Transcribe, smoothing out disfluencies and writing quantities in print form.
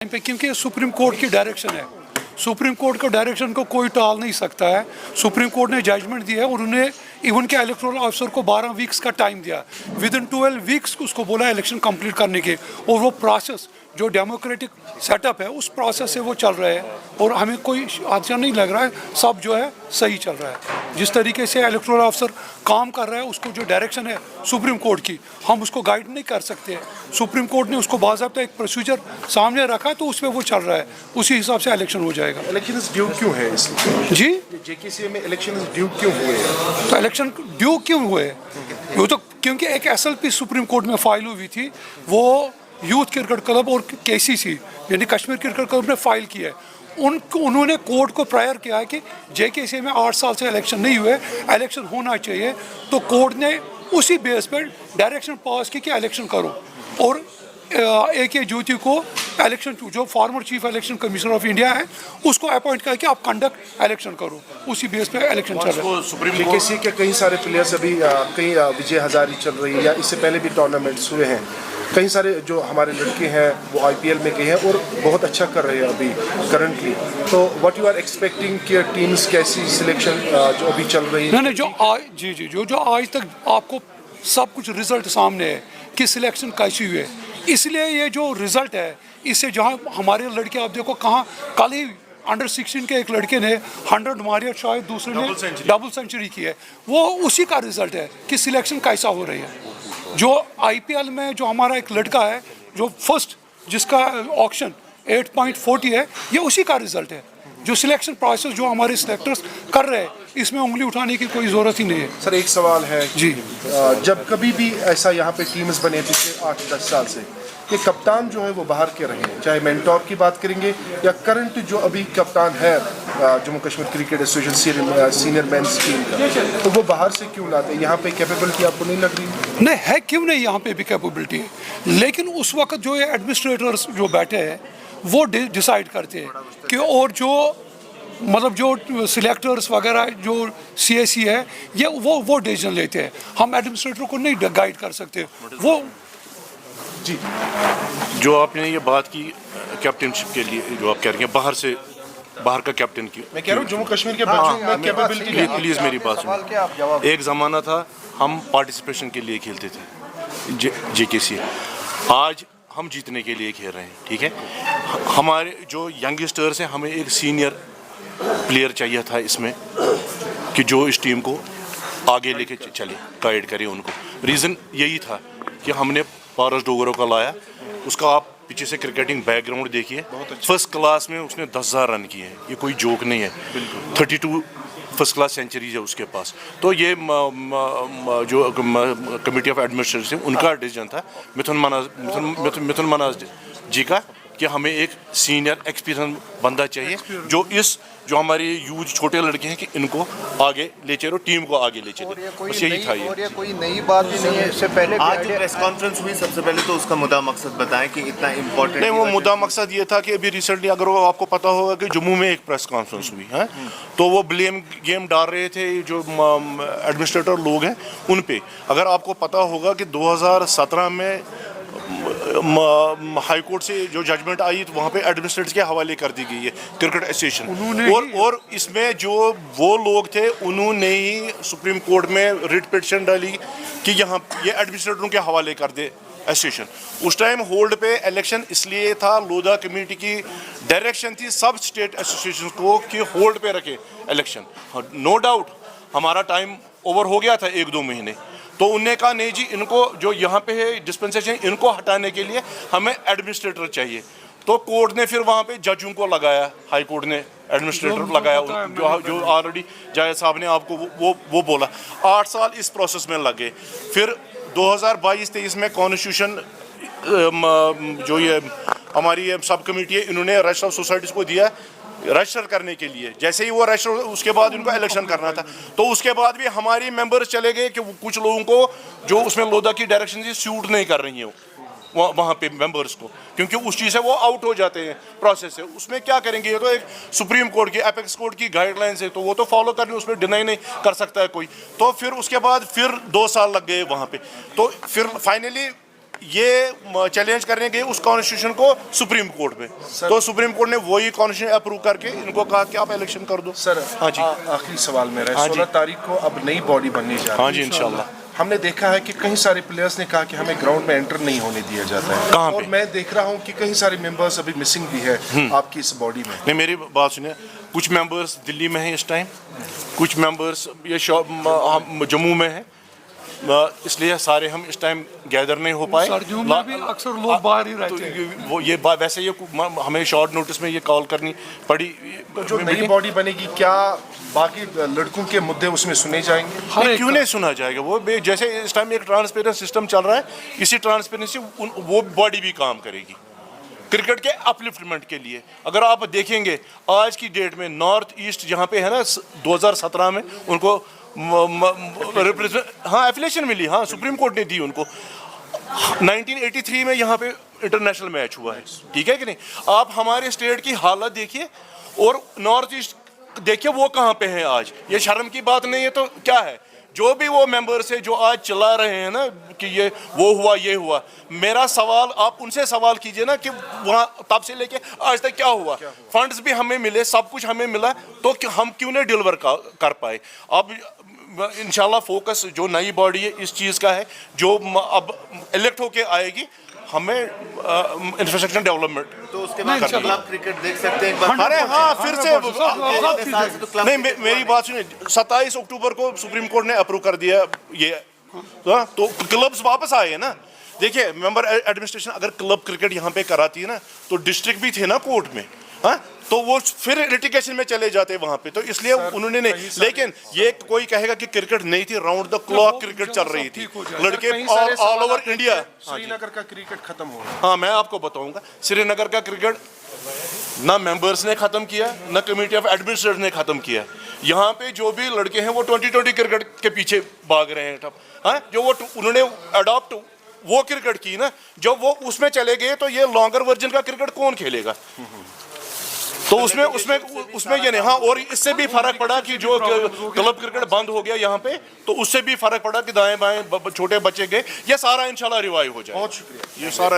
पे, क्योंकि supreme court की डायरेक्शन है। सुप्रीम कोर्ट को डायरेक्शन को कोई टाल नहीं सकता है। सुप्रीम कोर्ट ने जजमेंट दिया है और उन्हें इवन के इलेक्टोरल ऑफिसर को 12 वीक्स का टाइम दिया, विद इन 12 वीक्स उसको बोला इलेक्शन कंप्लीट करने के, और वो प्रोसेस जो डेमोक्रेटिक सेटअप है उस प्रोसेस से वो चल रहे हैं और हमें कोई अच्छा नहीं लग रहा है, सब जो है सही चल रहा है। जिस तरीके से इलेक्टोरल ऑफिसर काम कर रहा है, उसको जो डायरेक्शन है सुप्रीम कोर्ट की, हम उसको गाइड नहीं कर सकते हैं। सुप्रीम कोर्ट ने उसको बाज़ाब्ता एक प्रोसीजर सामने रखा तो उस पर वो चल रहा है, उसी हिसाब से इलेक्शन हो जाएगा। इलेक्शन ड्यू क्यों है इसलिए? जी, जेकेसी में इलेक्शन ड्यू क्यों हुए हैं? तो इलेक्शन ड्यू क्यों हुए? वो तो क्योंकि एक एसएलपी सुप्रीम कोर्ट में फाइल हुई थी, वो यूथ क्रिकेट क्लब और केसीसी यानी कश्मीर क्रिकेट क्लब ने फाइल किया है। उन्होंने कोर्ट को प्रायर किया है कि जेकेसी में 8 साल से इलेक्शन नहीं हुए, इलेक्शन होना चाहिए, तो कोर्ट ने उसी बेस पर डायरेक्शन पास की कि इलेक्शन करो, और AK ज्योति को इलेक्शन जो former chief election commissioner of India है उसको अपॉइंट करके आप कंडक्ट इलेक्शन करो, उसी बेस पे इलेक्शन चल रहा है। जेकेसी के कई सारे प्लेयर्स अभी कई विजय हजारी चल रही है या इससे पहले भी टूर्नामेंट्स हुए हैं, कई सारे जो हमारे लड़के हैं वो IPL में गए हैं और बहुत अच्छा कर रहे हैं अभी करंटली। तो व्हाट यू आर एक्सपेक्टिंग कि टीम्स कैसी सिलेक्शन जो अभी चल रही है? नहीं, जो आज तक आपको सब कुछ रिजल्ट सामने है कि सिलेक्शन कैसी हुई है, इसलिए ये जो रिजल्ट है इससे जहाँ हमारे लड़के आप देखो कहाँ, कल ही अंडर 16 के एक लड़के ने 100 मारे, शायद दूसरे ने डबल सेंचुरी की है, वो उसी का रिजल्ट है कि सिलेक्शन कैसा हो रही है। जो IPL में जो हमारा एक लड़का है जो फर्स्ट जिसका ऑक्शन 8.40 है, ये उसी का रिजल्ट है। जो सिलेक्शन प्रोसेस जो हमारे सिलेक्टर्स कर रहे हैं, इसमें उंगली उठाने की कोई ज़रूरत ही नहीं है। सर एक सवाल है जी, जब कभी भी ऐसा यहाँ पे टीम्स बने पिछले 8-10 साल से कि कप्तान जो है वो बाहर के रहे हैं, चाहे मेंटोर की बात करेंगे या करंट जो अभी कप्तान है Jammu Kashmir cricket association senior men's team का, तो वो बाहर से क्यों लाते हैं? यहाँ पे कैपेबिलिटी आपको नहीं लग रही? नहीं है, क्यों नहीं, यहाँ पे भी कैपेबिलिटी है, लेकिन उस वक्त जो ये एडमिनिस्ट्रेटर्स जो बैठे हैं वो डिसाइड करते हैं कि, और जो मतलब जो सिलेक्टर्स वगैरह जो CAC है ये वो डिसीजन लेते हैं, हम एडमिनिस्ट्रेटर को नहीं गाइड कर सकते। वो जी, जो आपने ये बात की कैप्टनशिप के लिए, जो आप कह रही हैं बाहर का कैप्टन की, मैं कह रहा हूँ जम्मू कश्मीर के बच्चों में कैपेबिलिटी नहीं। प्लीज़ मेरी बात सुनिए। एक ज़माना था हम पार्टिसिपेशन के लिए खेलते थे जेकेसी, आज हम जीतने के लिए खेल रहे हैं, ठीक है। हमारे जो यंगस्टर्स हैं, हमें एक सीनियर प्लेयर चाहिए था इसमें कि जो इस टीम को आगे लेके चले, गाइड करे उनको। रीज़न यही था कि हमने पारस डोगरों का लाया, उसका आप पीछे से क्रिकेटिंग बैकग्राउंड देखिए, फर्स्ट क्लास में उसने 10,000 रन किए हैं, ये कोई जोक नहीं है। 32 फर्स्ट क्लास सेंचुरीज है उसके पास। तो ये जो कमेटी ऑफ एडमिनिस्ट्रेशन उनका डिसीजन था, मिथुन मनाज जी का, कि हमें एक सीनियर एक्सपीरियंस बंदा चाहिए जो हमारे यूथ छोटे लड़के हैं कि इनको आगे ले चलो, टीम को आगे ले चले, बस यही था। और ये कोई नई बात भी नहीं है, इससे पहले आज जो प्रेस कॉन्फ्रेंस हुई सबसे पहले तो उसका मुद्दा मकसद बताएं कि इतना इम्पोर्टेंट नहीं, वो मुद्दा मकसद ये था कि अभी रिसेंटली अगर आपको पता होगा कि जम्मू में एक प्रेस कॉन्फ्रेंस हुई है, तो वो ब्लेम गेम डाल रहे थे जो एडमिनिस्ट्रेटर लोग हैं उन पे। अगर आपको पता होगा कि 2017 में हाई कोर्ट से जो जजमेंट आई तो वहाँ पे एडमिनिस्ट्रेटर्स के हवाले कर दी गई है क्रिकेट एसोसिएशन, और इसमें जो वो लोग थे उन्होंने ही सुप्रीम कोर्ट में रिट पिटीशन डाली कि यहाँ ये एडमिनिस्ट्रेटरों के हवाले कर दे एसोसिएशन। उस टाइम होल्ड पे इलेक्शन इसलिए था, लोधा कमेटी की डायरेक्शन थी सब स्टेट एसोसिएशन को कि होल्ड पे रखे इलेक्शन। नो डाउट हमारा टाइम ओवर हो गया था 1-2 महीने, तो उनने कहा नहीं जी, इनको जो यहाँ पे है डिस्पेंसेशन, इनको हटाने के लिए हमें एडमिनिस्ट्रेटर चाहिए। तो कोर्ट ने फिर वहाँ पे जजों को लगाया, हाई कोर्ट ने एडमिनिस्ट्रेटर लगाया, जो ऑलरेडी जायद साहब ने आपको वो बोला। 8 साल इस प्रोसेस में लगे। फिर 2022-23 में कॉन्स्टिट्यूशन जो ये हमारी सब कमेटी है, इन्होंने रजिस्टर ऑफ सोसाइटीज़ को दिया रजिस्टर करने के लिए। जैसे ही वो रजिस्टर, उसके बाद उनको इलेक्शन करना था, तो उसके बाद भी हमारी मेंबर्स चले गए कि कुछ लोगों को जो उसमें लोधा की डायरेक्शन से सूट नहीं कर रही है वहाँ पे मेंबर्स को, क्योंकि उस चीज़ से वो आउट हो जाते हैं प्रोसेस से। उसमें क्या करेंगे, ये तो एक सुप्रीम कोर्ट की एपेक्स कोर्ट की गाइडलाइंस है, तो वो तो फॉलो करनी, उसमें डिनाई नहीं कर सकता है कोई। तो फिर उसके बाद फिर 2 साल लग गए वहाँ पे। तो फिर फाइनली ये चैलेंज करने गए उस कॉन्स्टिट्यूशन को सुप्रीम कोर्ट में, तो सुप्रीम कोर्ट ने वही कॉन्स्टिट्यूशन अप्रूव करके इनको कहा कि आप इलेक्शन कर दो। सर हाँ जी, आखिरी सवाल मेरा हाँ है, जी। 16 तारीख को अब नई बॉडी बनने जा रही हाँ जी, इंशाल्लाह। हमने देखा है कि कई सारे प्लेयर्स ने कहा कि हमें ग्राउंड में एंटर नहीं होने दिया जाता है, कहाँ और पे? मैं देख रहा हूँ कि कई सारे मेंबर्स अभी मिसिंग भी है आपकी इस बॉडी में। नहीं, मेरी बात सुनिए, कुछ मेंबर्स दिल्ली में हैं इस टाइम, कुछ मेंबर्स ये जम्मू में हैं, इसलिए सारे हम इस टाइम गैदर नहीं हो पाए। सर्दियों में भी अक्सर लोग बाहर ही रहते हैं। वो ये वैसे ये हमें शॉर्ट नोटिस में ये कॉल करनी पड़ी। तो जो नई बॉडी बनेगी, क्या बाकी लड़कों के मुद्दे उसमें सुने जाएंगे? नहीं, क्यों नहीं सुना जाएगा? वो जैसे इस टाइम एक ट्रांसपेरेंट सिस्टम चल रहा है, इसी ट्रांसपेरेंसी वो बॉडी भी काम करेगी क्रिकेट के अपलिफ्टमेंट के लिए। अगर आप देखेंगे आज की डेट में नॉर्थ ईस्ट जहाँ पे है ना, 2017 में उनको हाँ एफिलिएशन मिली, हाँ सुप्रीम कोर्ट ने दी उनको। 1983 में यहाँ पे इंटरनेशनल मैच हुआ है, ठीक है कि नहीं? आप हमारे स्टेट की हालत देखिए और नॉर्थ ईस्ट देखिए वो कहाँ पे है आज। ये शर्म की बात नहीं है तो क्या है? जो भी वो मेंबर्स है जो आज चला रहे हैं ना कि ये वो हुआ ये हुआ, मेरा सवाल आप उनसे सवाल कीजिए ना कि वहाँ तब से लेके आज तक क्या हुआ? फंड्स भी हमें मिले, सब कुछ हमें मिला, तो हम क्यों नहीं डिलीवर कर पाए? अब इंशाल्लाह फोकस जो नई बॉडी है इस चीज़ का है, जो अब इलेक्ट होके आएगी, हमें इंफ्रास्ट्रक्चर डेवलपमेंट। तो उसके बाद क्लब क्रिकेट देख सकते हैं एक बार। अरे हाँ, फिर से इतने साल से तो क्लब नहीं, मेरी बात सुनिए, 27 अक्टूबर को सुप्रीम कोर्ट ने अप्रूव कर दिया ये, तो क्लब्स वापस आए हैं ना। देखिए मेंबर एडमिनिस्ट्रेशन अगर क्लब क्रिकेट यहाँ पे कराती है ना, तो डिस्ट्रिक्ट भी थे ना कोर्ट में, हाँ, तो वो फिर लिटिगेशन में चले जाते वहाँ पे, तो इसलिए उन्होंने नहीं। लेकिन ये कोई कहेगा कि क्रिकेट नहीं थी, राउंड द क्लॉक क्रिकेट चल रही थी, लड़के ऑल ओवर इंडिया। श्रीनगर का क्रिकेट खत्म हो रहा है। हाँ, मैं आपको बताऊंगा, श्रीनगर का क्रिकेट ना मेंबर्स ने खत्म किया, ना कमेटी ऑफ एडमिनिस्ट्रेटर्स ने खत्म किया। यहाँ पे जो भी लड़के हैं वो 2020 क्रिकेट के पीछे भाग रहे हैं, हाँ, जो वो उन्होंने अडॉप्ट वो क्रिकेट की ना, जब वो उसमें चले गए तो ये लॉन्गर वर्जन का क्रिकेट कौन खेलेगा? तो उसमें ये नहीं। हाँ, और इससे भी फर्क पड़ा कि जो क्लब क्रिकेट बंद हो गया यहाँ पे, तो उससे भी फर्क पड़ा कि दाएं बाएं छोटे बच्चे गए, ये सारा इंशाल्लाह रिवाइव हो जाए। बहुत शुक्रिया। ये सारा